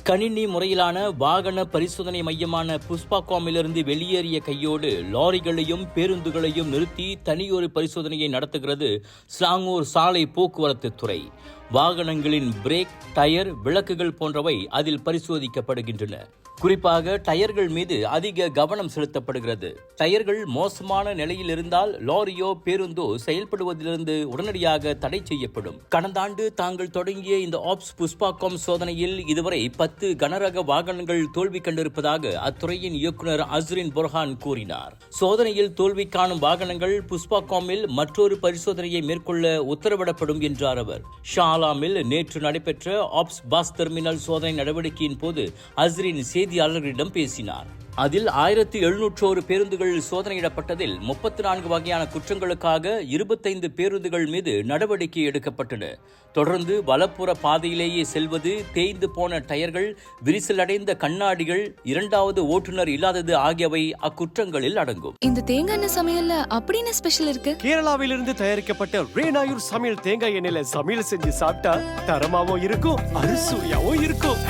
கணினி முறையிலான வாகன பரிசோதனை மையமான புஷ்பாகாமிலிருந்து வெளியேறிய கையோடு லாரிகளையும் பேருந்துகளையும் நிறுத்தி தனியொரு பரிசோதனையை நடத்துகிறது ஸ்லாங்கூர் சாலை போக்குவரத்து துறை. வாகனங்களின் பிரேக், டயர், விளக்குகள் போன்றவை அதில் பரிசோதிக்கப்படுகின்றன. குறிப்பாக டயர்கள் மீது அதிக கவனம் செலுத்தப்படுகிறது. டயர்கள் மோசமான நிலையில் இருந்தால் லாரியோ பேருந்தோ செயல்படுவதிலிருந்து உடனடியாக தடை செய்யப்படும். கடந்த ஆண்டு தாங்கள் தொடங்கிய இந்த ஆப்ஸ் புஷ்பாகாம் சோதனையில் இதுவரை 10 கனரக வாகனங்கள் தோல்வி கண்டிருப்பதாக அத்துறையின் இயக்குநர் அஸ்ரின் புர்ஹான் கூறினார். சோதனையில் தோல்வி காணும் வாகனங்கள் புஷ்பாகாமில் மற்றொரு பரிசோதனையை மேற்கொள்ள உத்தரவிடப்படும் என்றார் அவர். ஷாலாமில் நேற்று நடைபெற்ற ஆப்ஸ் பஸ் டெர்மினல் சோதனை நடவடிக்கையின் போது அஸ்ரின் செய்தியாளர்களிடம் பேசினார். அதில் 1701 பேருந்துகள் சோதனையிடப்பட்டதில் 34 வகையான குற்றங்களுக்காக 25 பேருந்துகள் மீது நடவடிக்கை எடுக்கப்பட்டன. தொடர்ந்து வலப்புற பாதையிலேயே செல்வது, தேய்ந்து போன டயர்கள், விரிசலடைந்த கண்ணாடிகள், இரண்டாவது ஓட்டுநர் இல்லாதது ஆகியவை அக்குற்றங்களில் அடங்கும். இந்த தேங்காய் எண்ணெய் சமையல்ல அப்படின்னு ஸ்பெஷல் இருக்கு. கேரளாவிலிருந்து தயாரிக்கப்பட்ட ரேனாயூர் சமையல் தேங்காய் எண்ணெயில சமையல் செஞ்சு சாப்பிட்டா தரமாவும் இருக்கும், அறுசுவையாவும் இருக்கும்.